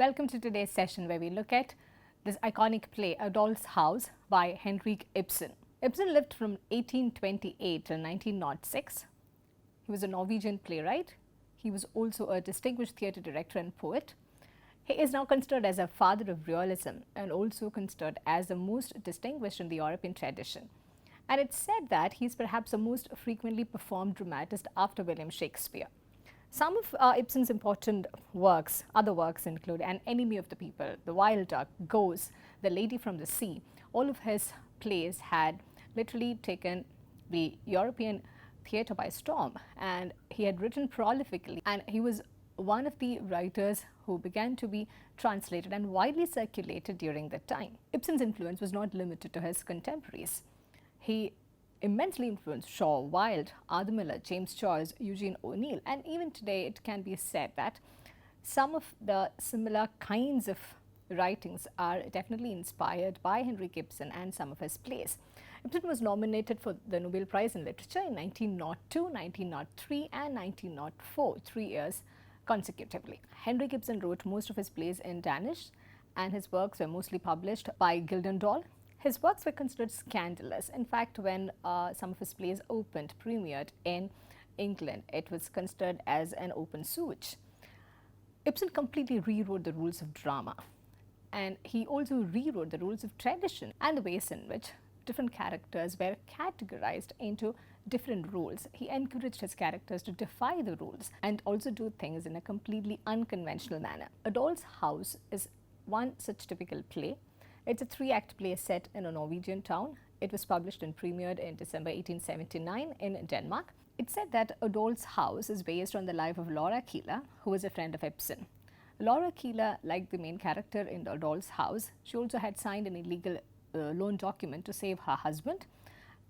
Welcome to today's session where we look at this iconic play, A Doll's House by Henrik Ibsen. Ibsen lived from 1828 till 1906. He was a Norwegian playwright. He was also a distinguished theatre director and poet. He is now considered as a father of realism and also considered as the most distinguished in the European tradition. And it's said that he is perhaps the most frequently performed dramatist after William Shakespeare. Some of Ibsen's important works, other works include An Enemy of the People, The Wild Duck, Ghost, The Lady from the Sea. All of his plays had literally taken the European theatre by storm, and he had written prolifically, and he was one of the writers who began to be translated and widely circulated during that time. Ibsen's influence was not limited to his contemporaries. He immensely influenced Shaw, Wilde, Arthur Miller, James Joyce, Eugene O'Neill, and even today it can be said that some of the similar kinds of writings are definitely inspired by Henrik Ibsen and some of his plays. Ibsen was nominated for the Nobel Prize in Literature in 1902, 1903 and 1904, 3 years consecutively. Henrik Ibsen wrote most of his plays in Danish, and his works were mostly published by Gyldendal. His works were considered scandalous. In fact, when some of his plays premiered in England, it was considered as an open sewage. Ibsen completely rewrote the rules of drama, and he also rewrote the rules of tradition and the ways in which different characters were categorized into different roles. He encouraged his characters to defy the rules and also do things in a completely unconventional manner. A Doll's House is one such typical play. It's a 3-act play set in a Norwegian town. It was published and premiered in December 1879 in Denmark. It's said that A Doll's House is based on the life of Nora Helmer, who was a friend of Ibsen. Nora Helmer, like the main character in A Doll's House, she also had signed an illegal loan document to save her husband.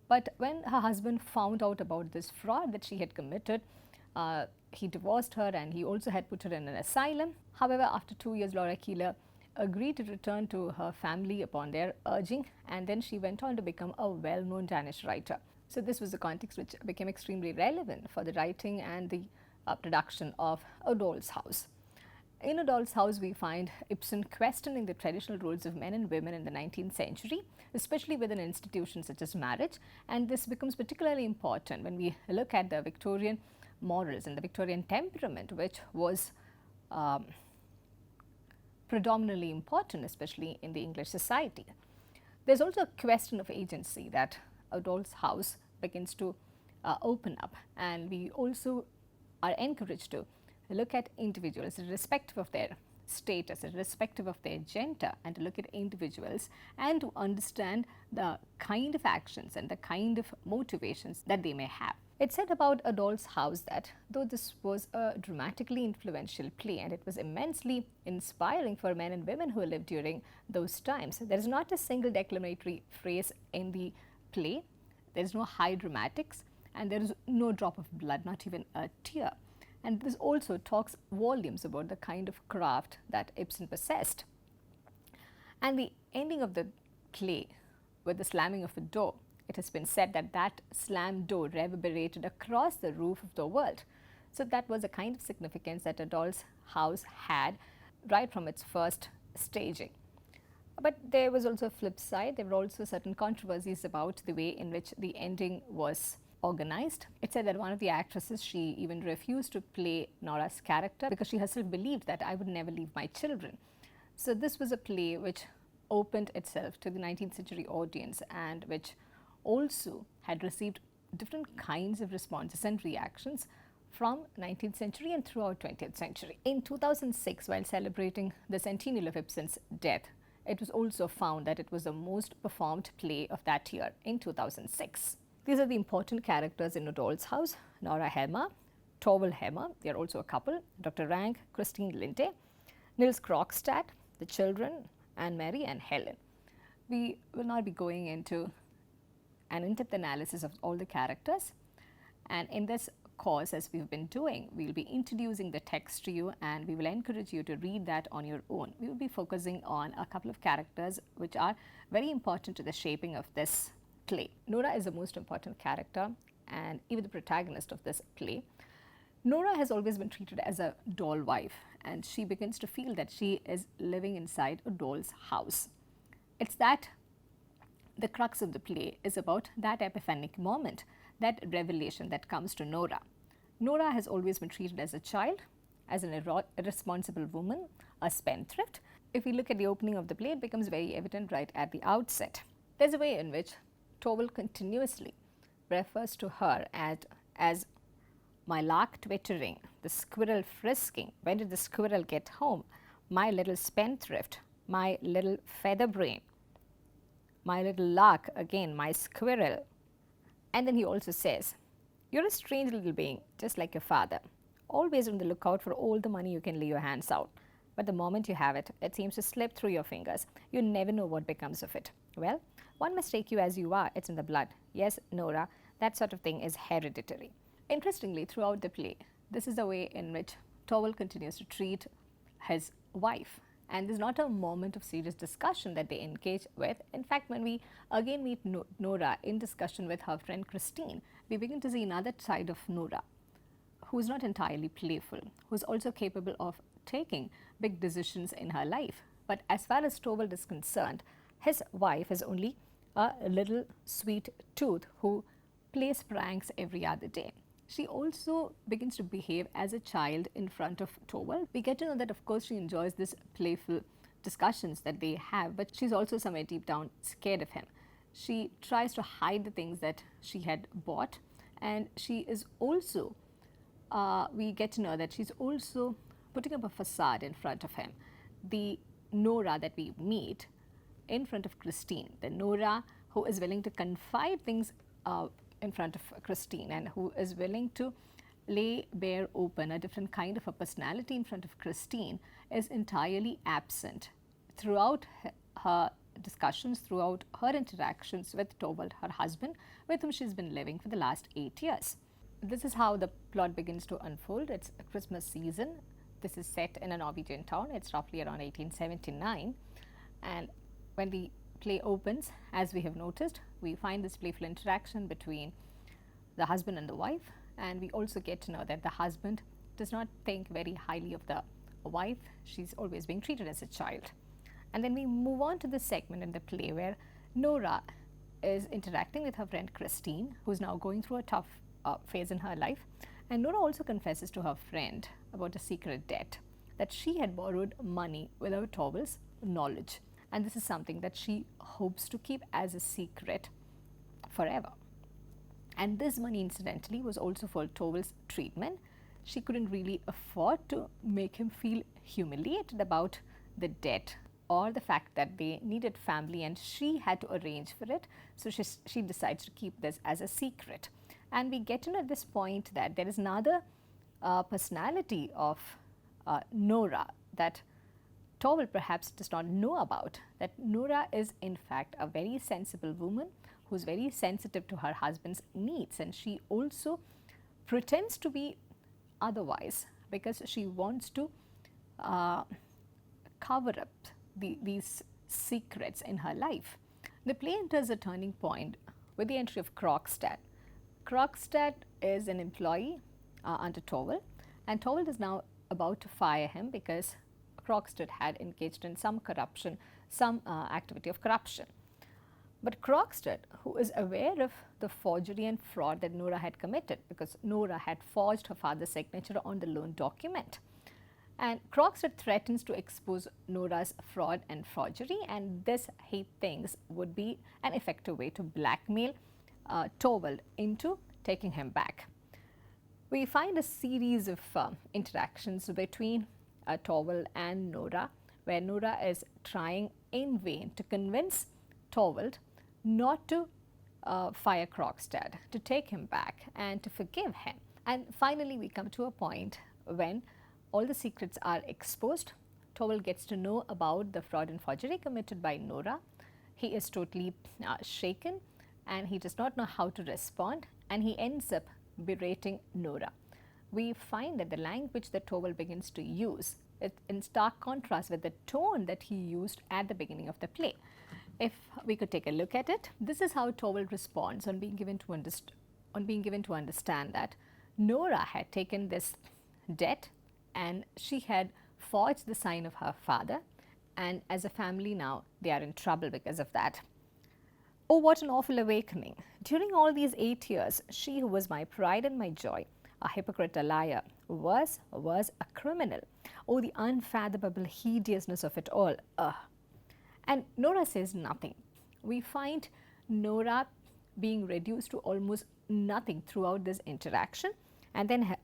But when her husband found out about this fraud that she had committed, he divorced her and he also had put her in an asylum. However, after 2 years, Nora Helmer agreed to return to her family upon their urging, and then she went on to become a well-known Danish writer. So this was the context which became extremely relevant for the writing and the production of A Doll's House. In A Doll's House, we find Ibsen questioning the traditional roles of men and women in the 19th century, especially within institutions such as marriage, and this becomes particularly important when we look at the Victorian morals and the Victorian temperament, which was predominantly important, especially in the English society. There's also a question of agency that A Doll's House begins to open up, and we also are encouraged to look at individuals irrespective of their status, irrespective of their gender, and to look at individuals and to understand the kind of actions and the kind of motivations that they may have. It's said about A Doll's House that though this was a dramatically influential play and it was immensely inspiring for men and women who lived during those times, there is not a single declamatory phrase in the play, there is no high dramatics, and there is no drop of blood, not even a tear. And this also talks volumes about the kind of craft that Ibsen possessed. And the ending of the play with the slamming of a door, it has been said that that slammed door reverberated across the roof of the world. So that was a kind of significance that A Doll's House had right from its first staging. But there was also a flip side. There were also certain controversies about the way in which the ending was organized. It said that one of the actresses, she even refused to play Nora's character because she herself believed that I would never leave my children. So this was a play which opened itself to the 19th century audience and which also had received different kinds of responses and reactions from 19th century and throughout 20th century. In 2006, while celebrating the centennial of Ibsen's death, it was also found that it was the most performed play of that year in 2006. These are the important characters in A Doll's House: Nora Helmer, Torvald Helmer, they are also a couple, Dr. Rank, Christine Linde, Nils Krogstad, the children, Anne-Marie and Helen. We will not be going into an in-depth analysis of all the characters, and in this course, as we've been doing, we will be introducing the text to you and we will encourage you to read that on your own. We will be focusing on a couple of characters which are very important to the shaping of this play. Nora is the most important character and even the protagonist of this play. Nora has always been treated as a doll wife, and she begins to feel that she is living inside a doll's house. It's that the crux of the play is about that epiphanic moment, that revelation that comes to Nora. Nora has always been treated as a child, as an irresponsible woman, a spendthrift. If we look at the opening of the play, it becomes very evident right at the outset. There's a way in which Torvald continuously refers to her as my lark twittering, the squirrel frisking, when did the squirrel get home, my little spendthrift, my little featherbrain, my little lark, again my squirrel. And then he also says, you're a strange little being, just like your father, always on the lookout for all the money you can lay your hands out. But the moment you have it, it seems to slip through your fingers. You never know what becomes of it. Well, one must take you as you are. It's in the blood. Yes, Nora, that sort of thing is hereditary. Interestingly, throughout the play, this is the way in which Torvald continues to treat his wife. And there's not a moment of serious discussion that they engage with. In fact, when we again meet Nora in discussion with her friend Christine, we begin to see another side of Nora, who is not entirely playful, who is also capable of taking big decisions in her life. But as far as Torvald is concerned, his wife is only a little sweet tooth who plays pranks every other day. She also begins to behave as a child in front of Torvald. We get to know that, of course, she enjoys this playful discussions that they have, but she's also somewhere deep down scared of him. She tries to hide the things that she had bought, and she is also, we get to know that she's also putting up a facade in front of him. The Nora that we meet in front of Christine, the Nora who is willing to confide things in front of Christine and who is willing to lay bare open a different kind of a personality in front of Christine, is entirely absent throughout her discussions, throughout her interactions with Torvald, her husband, with whom she's been living for the last 8 years. This is how the plot begins to unfold. It's a Christmas season. This is set in a Norwegian town. It's roughly around 1879. And when the play opens, as we have noticed, we find this playful interaction between the husband and the wife, and we also get to know that the husband does not think very highly of the wife. She's always being treated as a child. And then we move on to the segment in the play where Nora is interacting with her friend Christine, who's now going through a tough phase in her life. And Nora also confesses to her friend about a secret debt, that she had borrowed money without Torvald's knowledge. And this is something that she hopes to keep as a secret forever. And this money, incidentally, was also for Torvald's treatment. She couldn't really afford to make him feel humiliated about the debt or the fact that they needed family and she had to arrange for it. So she decides to keep this as a secret. And we get to know at this point that there is another personality of Nora that Torvald perhaps does not know about, that Nora is in fact a very sensible woman who is very sensitive to her husband's needs, and she also pretends to be otherwise because she wants to cover up these secrets in her life. The play enters a turning point with the entry of Krogstad. Krogstad is an employee under Torvald, and Torvald is now about to fire him because Krogstad had engaged in some corruption, some activity of corruption. But Krogstad, who is aware of the forgery and fraud that Nora had committed, because Nora had forged her father's signature on the loan document, and Krogstad threatens to expose Nora's fraud and forgery, and this, he thinks, would be an effective way to blackmail Torvald into taking him back. We find a series of interactions between Torvald and Nora, where Nora is trying in vain to convince Torvald not to fire Krogstad, to take him back and to forgive him. And finally, we come to a point when all the secrets are exposed. Torvald gets to know about the fraud and forgery committed by Nora. He is totally shaken and he does not know how to respond, and he ends up berating Nora. We find that the language that Torvald begins to use is in stark contrast with the tone that he used at the beginning of the play. If we could take a look at it, this is how Torvald responds on being given to understand that Nora had taken this debt and she had forged the sign of her father, and as a family now, they are in trouble because of that. Oh, what an awful awakening. During all these 8 years, she who was my pride and my joy, a hypocrite, a liar, was a criminal. Oh, the unfathomable hideousness of it all. Ugh. And Nora says nothing. We find Nora being reduced to almost nothing throughout this interaction. And then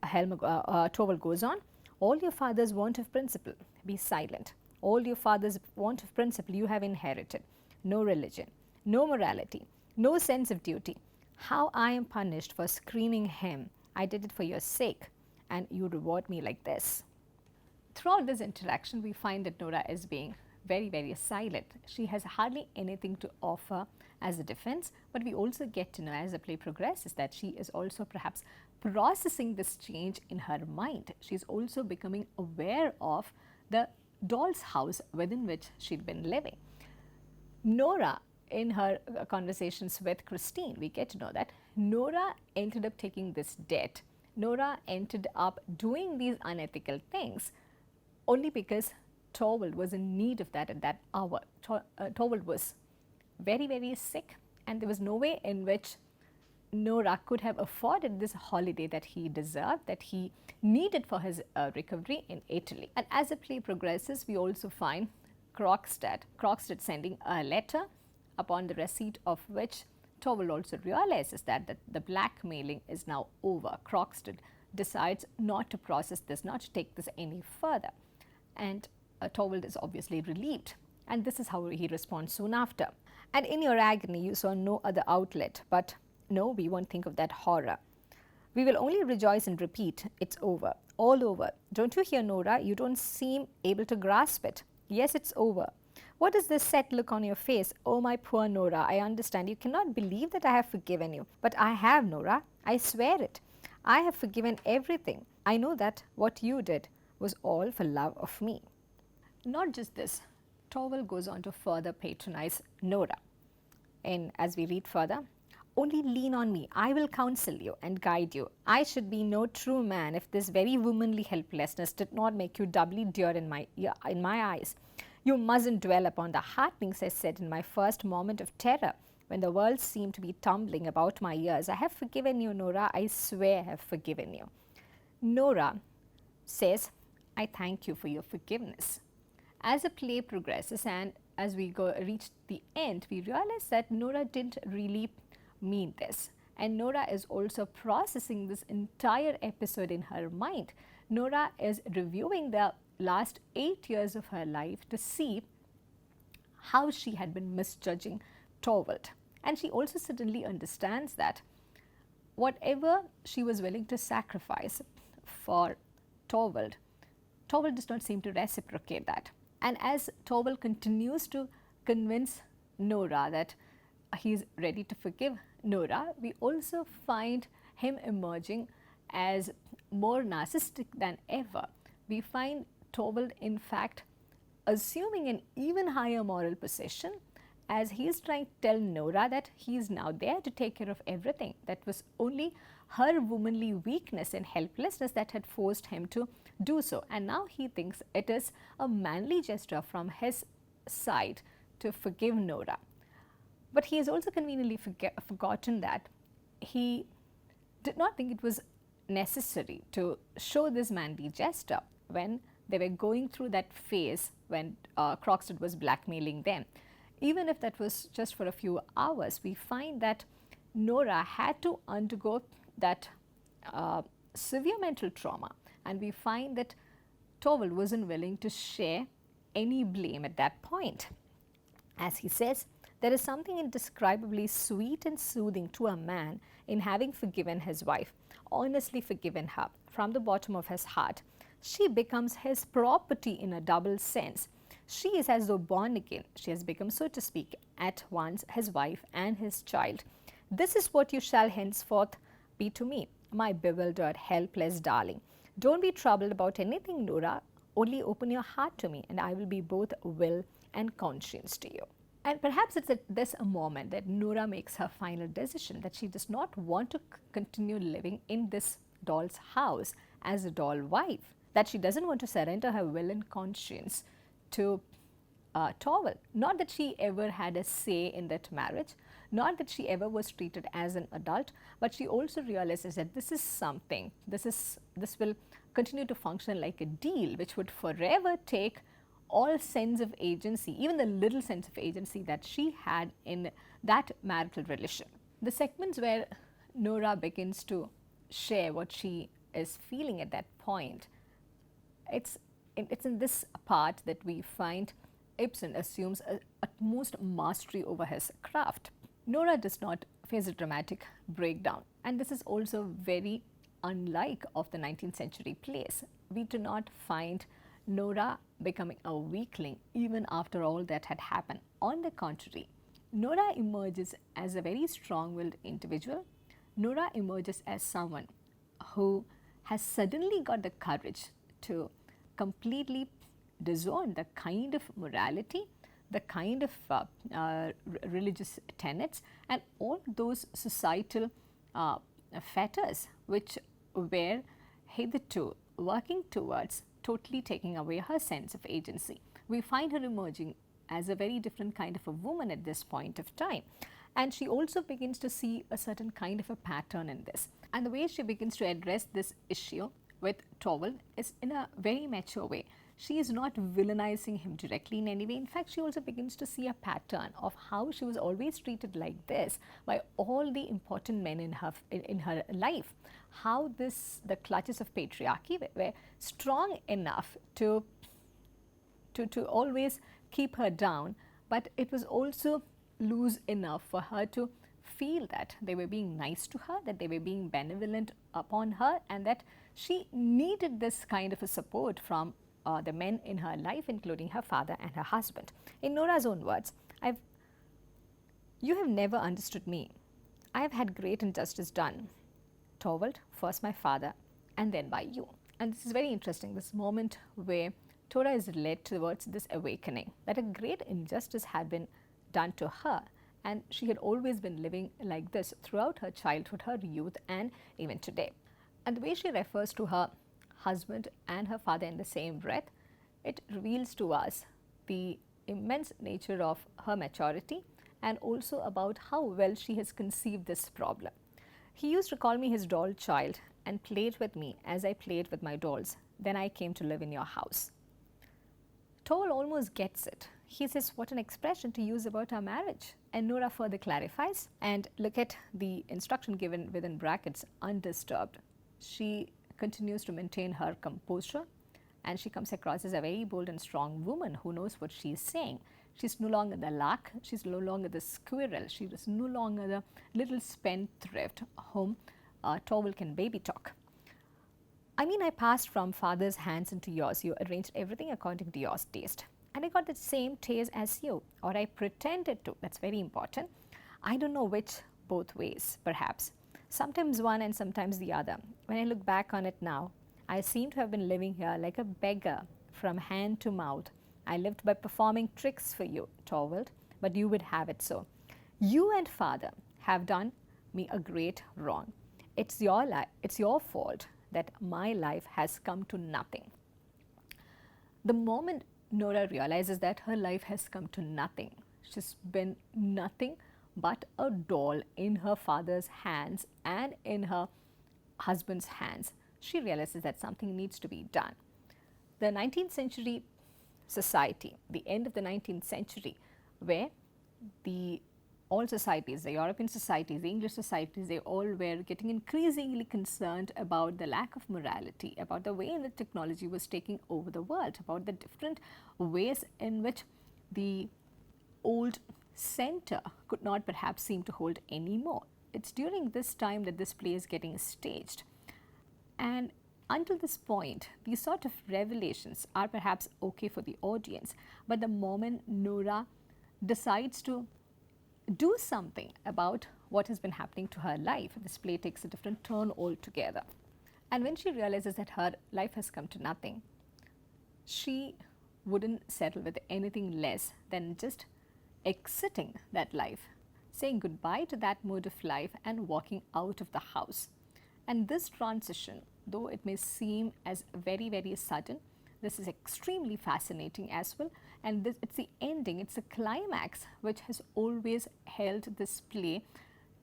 Torvald goes on, all your father's want of principle, be silent. All your father's want of principle you have inherited. No religion, no morality, no sense of duty. How I am punished for screening him. I did it for your sake, and you reward me like this. Throughout this interaction, we find that Nora is being very, very silent. She has hardly anything to offer as a defense, but we also get to know as the play progresses that she is also perhaps processing this change in her mind. She's also becoming aware of the doll's house within which she'd been living. Nora, in her conversations with Christine, we get to know that Nora ended up taking this debt. Nora ended up doing these unethical things only because Torvald was in need of that at that hour. Torvald was very, very sick, and there was no way in which Nora could have afforded this holiday that he deserved, that he needed for his recovery in Italy. And as the play progresses, we also find Krogstad sending a letter, upon the receipt of which Torvald also realizes that the blackmailing is now over. Krogstad decides not to process this, not to take this any further. And Torvald is obviously relieved. And this is how he responds soon after. And in your agony, you saw no other outlet. But no, we won't think of that horror. We will only rejoice and repeat, it's over, all over. Don't you hear, Nora? You don't seem able to grasp it. Yes, it's over. What is this set look on your face? Oh, my poor Nora, I understand. You cannot believe that I have forgiven you. But I have, Nora. I swear it. I have forgiven everything. I know that what you did was all for love of me. Not just this, Torvald goes on to further patronize Nora. And as we read further, only lean on me. I will counsel you and guide you. I should be no true man if this very womanly helplessness did not make you doubly dear in my eyes. You mustn't dwell upon the heartenings I said in my first moment of terror, when the world seemed to be tumbling about my ears. I have forgiven you, Nora. I swear I have forgiven you. Nora says, I thank you for your forgiveness. As the play progresses and as we reach the end, we realize that Nora didn't really mean this. And Nora is also processing this entire episode in her mind. Nora is reviewing the last 8 years of her life to see how she had been misjudging Torvald. And she also suddenly understands that whatever she was willing to sacrifice for Torvald, Torvald does not seem to reciprocate that. And as Torvald continues to convince Nora that he is ready to forgive Nora, we also find him emerging as more narcissistic than ever. We find Torvald, in fact, assuming an even higher moral position as he is trying to tell Nora that he is now there to take care of everything. That was only her womanly weakness and helplessness that had forced him to do so. And now he thinks it is a manly gesture from his side to forgive Nora. But he has also conveniently forgotten that he did not think it was necessary to show this manly gesture when they were going through that phase when Krogstad was blackmailing them. Even if that was just for a few hours, we find that Nora had to undergo that severe mental trauma, and we find that Torvald wasn't willing to share any blame at that point. As he says, there is something indescribably sweet and soothing to a man in having forgiven his wife, honestly forgiven her from the bottom of his heart. She becomes his property in a double sense. She is as though born again. She has become, so to speak, at once his wife and his child. This is what you shall henceforth be to me, my bewildered, helpless darling. Don't be troubled about anything, Nora. Only open your heart to me, and I will be both will and conscience to you. And perhaps it's at this moment that Nora makes her final decision that she does not want to continue living in this doll's house as a doll wife. that she doesn't want to surrender her will and conscience to Torvald. Not that she ever had a say in that marriage, not that she ever was treated as an adult, but she also realizes that this is something, this will continue to function like a deal which would forever take all sense of agency, even the little sense of agency that she had in that marital relation. The segments where Nora begins to share what she is feeling at that point, it's in this part that we find Ibsen assumes utmost mastery over his craft. Nora does not face a dramatic breakdown, and this is also very unlike of the 19th century plays. We do not find Nora becoming a weakling even after all that had happened. On the contrary, Nora emerges as a very strong-willed individual. Nora emerges as someone who has suddenly got the courage to completely disown the kind of morality, the kind of religious tenets, and all those societal fetters which were hitherto working towards totally taking away her sense of agency. We find her emerging as a very different kind of a woman at this point of time. And she also begins to see a certain kind of a pattern in this. And the way she begins to address this issue with Torvald is in a very mature way. She is not villainizing him directly in any way. In fact, she also begins to see a pattern of how she was always treated like this by all the important men in her life. How the clutches of patriarchy were strong enough to always keep her down, but it was also loose enough for her to feel that they were being nice to her, that they were being benevolent upon her, and that she needed this kind of a support from the men in her life, including her father and her husband. In Nora's own words, you have never understood me. I have had great injustice done. Torvald, first my father, and then by you. And this is very interesting, this moment where Tora is led towards this awakening, that a great injustice had been done to her, and she had always been living like this throughout her childhood, her youth, and even today. And the way she refers to her husband and her father in the same breath, it reveals to us the immense nature of her maturity and also about how well she has conceived this problem. He used to call me his doll child and played with me as I played with my dolls. Then I came to live in your house. Torvald almost gets it. He says, what an expression to use about our marriage. And Nora further clarifies, and look at the instruction given within brackets, undisturbed. She continues to maintain her composure, and she comes across as a very bold and strong woman who knows what she is saying. She's no longer the lark, she's no longer the squirrel, she is no longer the little spendthrift whom Torvald can baby talk. I mean, I passed from father's hands into yours. You arranged everything according to your taste. And I got the same taste as you, or I pretended to. That's very important. I don't know which, both ways, perhaps. Sometimes one and sometimes the other. When I look back on it now, I seem to have been living here like a beggar from hand to mouth. I lived by performing tricks for you, Torvald, but you would have it so. You and father have done me a great wrong. It's your fault that my life has come to nothing. The moment Nora realizes that her life has come to nothing, she's been nothing but a doll in her father's hands and in her husband's hands, she realizes that something needs to be done. The 19th century society, the end of the 19th century, where all societies, the European societies, the English societies, they all were getting increasingly concerned about the lack of morality, about the way in which technology was taking over the world, about the different ways in which the old center could not perhaps seem to hold anymore. It's during this time that this play is getting staged. And until this point, these sort of revelations are perhaps okay for the audience, but the moment Nora decides to do something about what has been happening to her life, this play takes a different turn altogether. And when she realizes that her life has come to nothing, she wouldn't settle with anything less than just exiting that life, saying goodbye to that mode of life and walking out of the house. And this transition though it may seem as very, very sudden, this is extremely fascinating as well. And this, it's the ending, it's the climax which has always held this play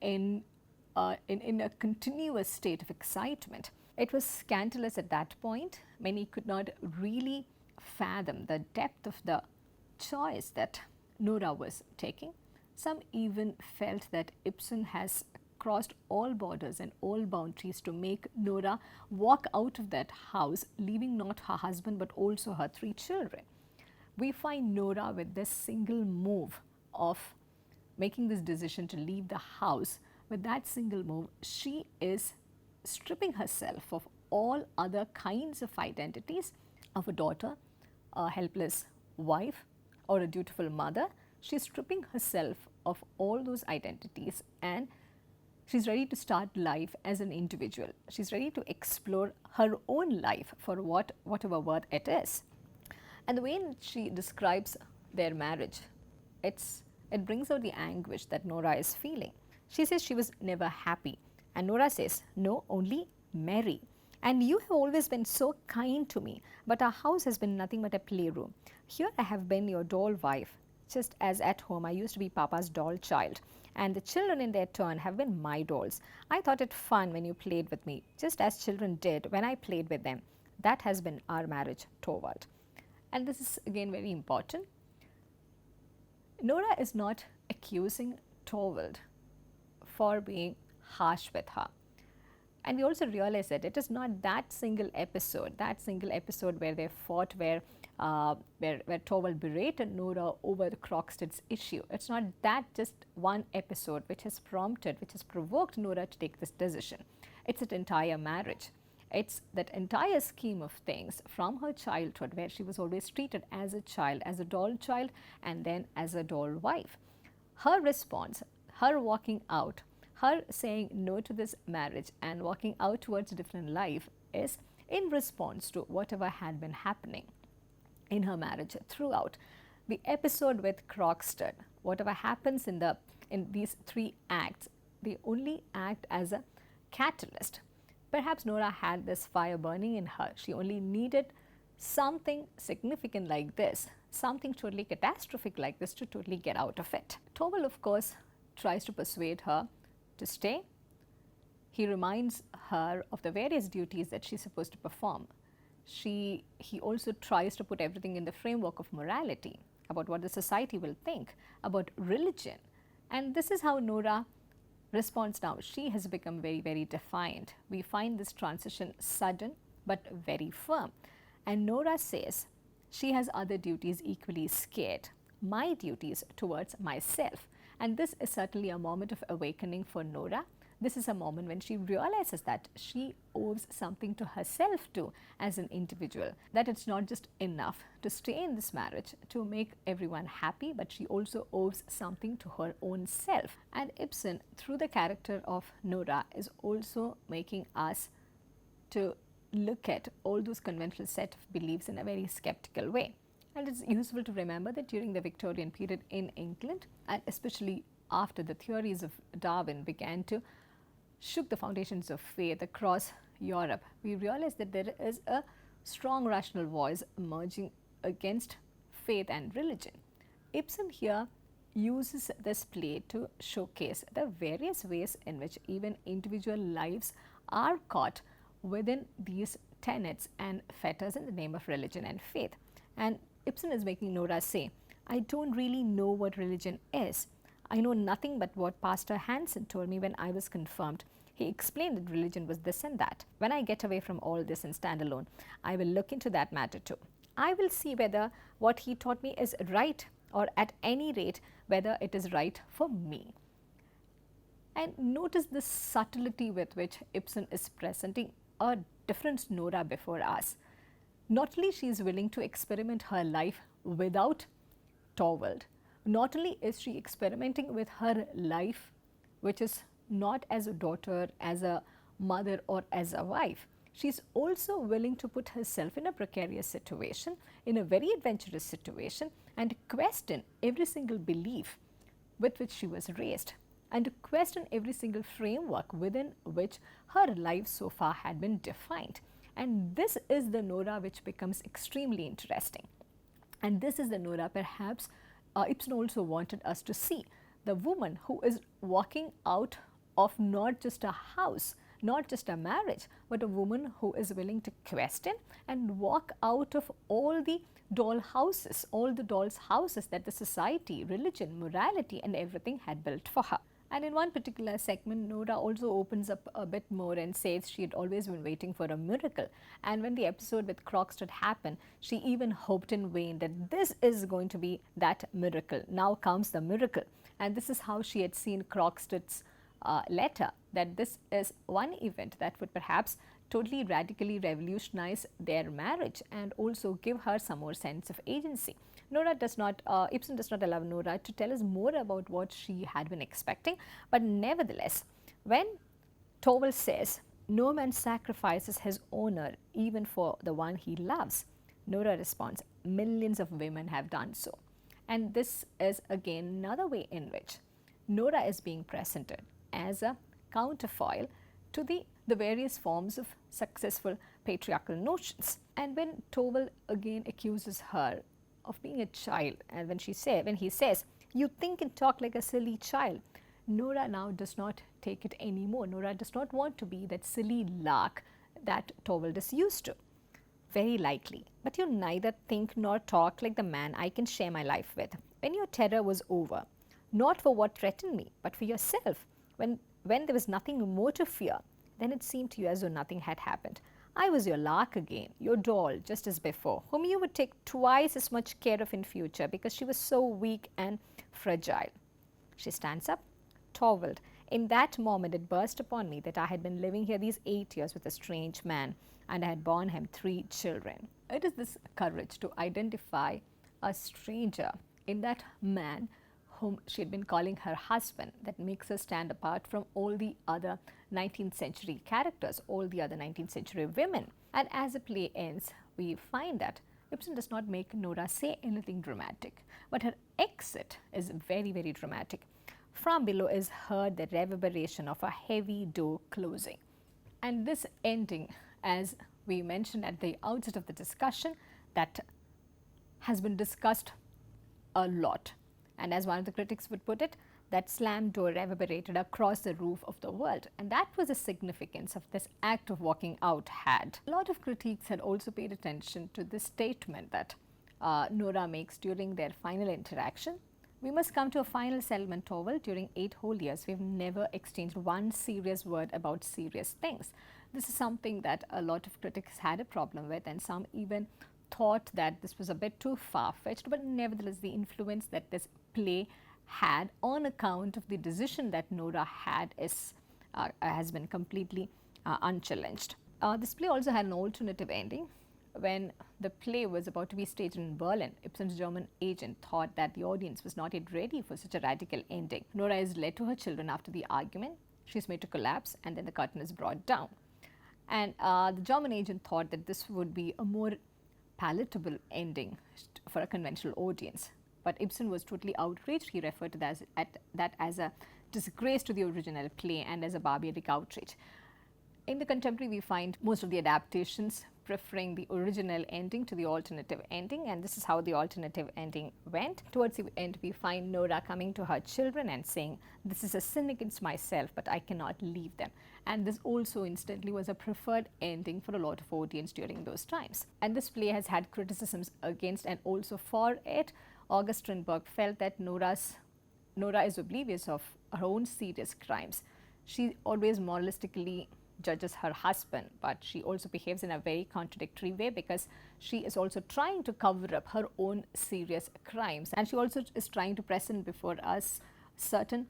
in a continuous state of excitement. It was scandalous at that point. Many could not really fathom the depth of the choice that Nora was taking. Some even felt that Ibsen has crossed all borders and all boundaries to make Nora walk out of that house, leaving not her husband but also her 3 children. We find Nora with this single move of making this decision to leave the house. With that single move, she is stripping herself of all other kinds of identities of a daughter, a helpless wife, or a dutiful mother. She's stripping herself of all those identities, and she's ready to start life as an individual. She's ready to explore her own life for whatever worth it is. And the way she describes their marriage, it brings out the anguish that Nora is feeling. She says she was never happy, and Nora says, no, only merry. And you have always been so kind to me, but our house has been nothing but a playroom. Here I have been your doll wife, just as at home I used to be Papa's doll child, and the children in their turn have been my dolls. I thought it fun when you played with me, just as children did when I played with them. That has been our marriage, Torvald. And this is again very important. Nora is not accusing Torvald for being harsh with her. And we also realize that it is not that single episode where they fought, where Torvald berated Nora over the Krogstad's issue. It's not that just one episode which has provoked Nora to take this decision. It's an entire marriage. It's that entire scheme of things from her childhood, where she was always treated as a child, as a doll child, and then as a doll wife. Her response, her walking out, her saying no to this marriage and walking out towards a different life is in response to whatever had been happening in her marriage throughout. The episode with Krogstad, whatever happens in these 3 acts, they only act as a catalyst. Perhaps Nora had this fire burning in her. She only needed something significant like this, something totally catastrophic like this to totally get out of it. Torvald, of course, tries to persuade her to stay. He reminds her of the various duties that she's supposed to perform. He also tries to put everything in the framework of morality, about what the society will think, about religion. And this is how Nora responds now. She has become very, very defiant. We find this transition sudden but very firm. And Nora says she has other duties equally scared, my duties towards myself. And this is certainly a moment of awakening for Nora. This is a moment when she realizes that she owes something to herself too as an individual, that it's not just enough to stay in this marriage to make everyone happy, but she also owes something to her own self. And Ibsen, through the character of Nora, is also making us to look at all those conventional set of beliefs in a very skeptical way. And it's useful to remember that during the Victorian period in England, and especially after the theories of Darwin began to shook the foundations of faith across Europe, we realized that there is a strong rational voice emerging against faith and religion. Ibsen here uses this play to showcase the various ways in which even individual lives are caught within these tenets and fetters in the name of religion and faith. And Ibsen is making Nora say, I don't really know what religion is. I know nothing but what Pastor Hansen told me when I was confirmed. He explained that religion was this and that. When I get away from all this and stand alone, I will look into that matter too. I will see whether what he taught me is right, or at any rate, whether it is right for me. And notice the subtlety with which Ibsen is presenting a different Nora before us. Not only she is willing to experiment her life without Torvald, not only is she experimenting with her life, which is not as a daughter, as a mother, or as a wife, she's also willing to put herself in a precarious situation, in a very adventurous situation, and question every single belief with which she was raised. and to question every single framework within which her life so far had been defined. And this is the Nora which becomes extremely interesting. And this is the Nora perhaps Ibsen also wanted us to see, the woman who is walking out of not just a house, not just a marriage, but a woman who is willing to question and walk out of all the doll houses, all the dolls' houses that the society, religion, morality and everything had built for her. And in one particular segment, Nora also opens up a bit more and says she had always been waiting for a miracle. And when the episode with Krogstad happened, she even hoped in vain that this is going to be that miracle. Now comes the miracle. And this is how she had seen Krogstad's letter, that this is one event that would perhaps totally radically revolutionize their marriage and also give her some more sense of agency. Ibsen does not allow Nora to tell us more about what she had been expecting, but nevertheless, when Torvald says, "No man sacrifices his honor even for the one he loves," Nora responds, "Millions of women have done so." And this is again another way in which Nora is being presented as a counterfoil to the various forms of successful patriarchal notions. And when Torvald again accuses her of being a child, and when he says, "You think and talk like a silly child," Nora now does not take it anymore. Nora does not want to be that silly lark that Torvald is used to. Very likely. "But you neither think nor talk like the man I can share my life with. When your terror was over, not for what threatened me, but for yourself, when there was nothing more to fear, then it seemed to you as though nothing had happened. I was your lark again, your doll, just as before, whom you would take twice as much care of in future because she was so weak and fragile." She stands up. "Torvald, in that moment it burst upon me that I had been living here these 8 years with a strange man, and I had borne him 3 children. It is this courage to identify a stranger in that man whom she had been calling her husband that makes her stand apart from all the other 19th century characters, all the other 19th century women. And as the play ends, we find that Ibsen does not make Nora say anything dramatic, but her exit is very, very dramatic. From below is heard the reverberation of a heavy door closing. And this ending, as we mentioned at the outset of the discussion, that has been discussed a lot. And as one of the critics would put it, that slammed door reverberated across the roof of the world. And that was the significance of this act of walking out had. A lot of critiques had also paid attention to this statement that Nora makes during their final interaction. "We must come to a final settlement, Torvald. During 8 whole years, we've never exchanged one serious word about serious things." This is something that a lot of critics had a problem with, and some even thought that this was a bit too far-fetched, but nevertheless the influence that this play had on account of the decision that Nora had has been completely unchallenged. This play also had an alternative ending. When the play was about to be staged in Berlin, Ibsen's German agent thought that the audience was not yet ready for such a radical ending. Nora is led to her children after the argument. She is made to collapse, and then the curtain is brought down. And the German agent thought that this would be a more palatable ending for a conventional audience. But Ibsen was totally outraged. He referred to that as a disgrace to the original play and as a barbaric outrage. In the contemporary, we find most of the adaptations preferring the original ending to the alternative ending, and this is how the alternative ending went. Towards the end, we find Nora coming to her children and saying, "This is a sin against myself, but I cannot leave them." And this also instantly was a preferred ending for a lot of audience during those times. And this play has had criticisms against and also for it. August Strindberg felt that Nora is oblivious of her own serious crimes. She always moralistically judges her husband, but she also behaves in a very contradictory way because she is also trying to cover up her own serious crimes, and she also is trying to present before us certain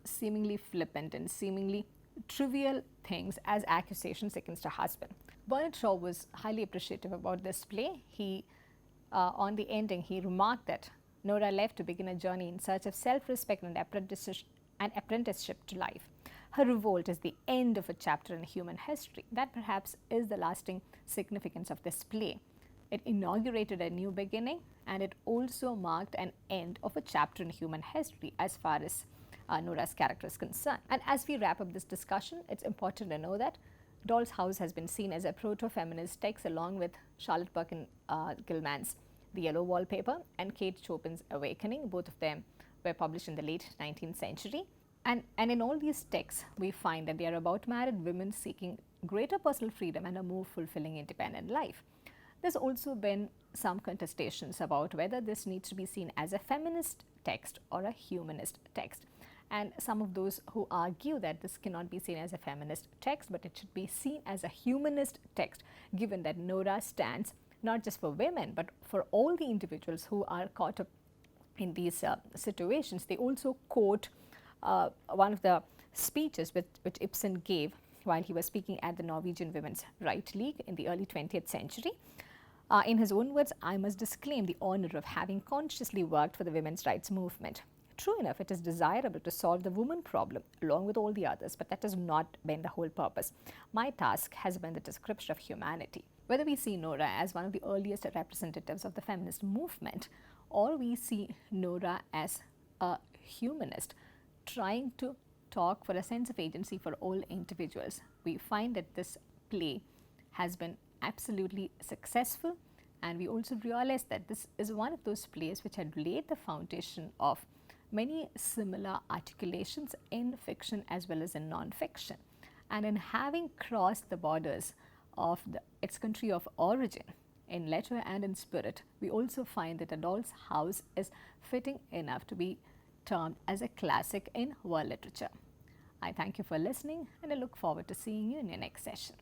seemingly flippant and seemingly trivial things as accusations against her husband. Bernard Shaw was highly appreciative about this play. He, on the ending, he remarked that Nora left to begin a journey in search of self-respect and apprenticeship to life. Her revolt is the end of a chapter in human history. That perhaps is the lasting significance of this play. It inaugurated a new beginning, and it also marked an end of a chapter in human history as far as Nora's character is concerned. And as we wrap up this discussion, it's important to know that Doll's House has been seen as a proto-feminist text along with Charlotte Perkins Gilman's The Yellow Wallpaper and Kate Chopin's Awakening. Both of them were published in the late 19th century. And in all these texts, we find that they are about married women seeking greater personal freedom and a more fulfilling independent life. There's also been some contestations about whether this needs to be seen as a feminist text or a humanist text. And some of those who argue that this cannot be seen as a feminist text, but it should be seen as a humanist text, given that Nora stands not just for women, but for all the individuals who are caught up in these situations. They also quote one of the speeches which Ibsen gave while he was speaking at the Norwegian Women's Rights League in the early 20th century. In his own words, "I must disclaim the honor of having consciously worked for the women's rights movement. True enough, it is desirable to solve the woman problem along with all the others, but that has not been the whole purpose. My task has been the description of humanity." Whether we see Nora as one of the earliest representatives of the feminist movement, or we see Nora as a humanist trying to talk for a sense of agency for all individuals, we find that this play has been absolutely successful, and we also realize that this is one of those plays which had laid the foundation of many similar articulations in fiction as well as in non-fiction. And in having crossed the borders of its country of origin in letter and in spirit, we also find that A Doll's House is fitting enough to be termed as a classic in world literature. I thank you for listening, and I look forward to seeing you in your next session.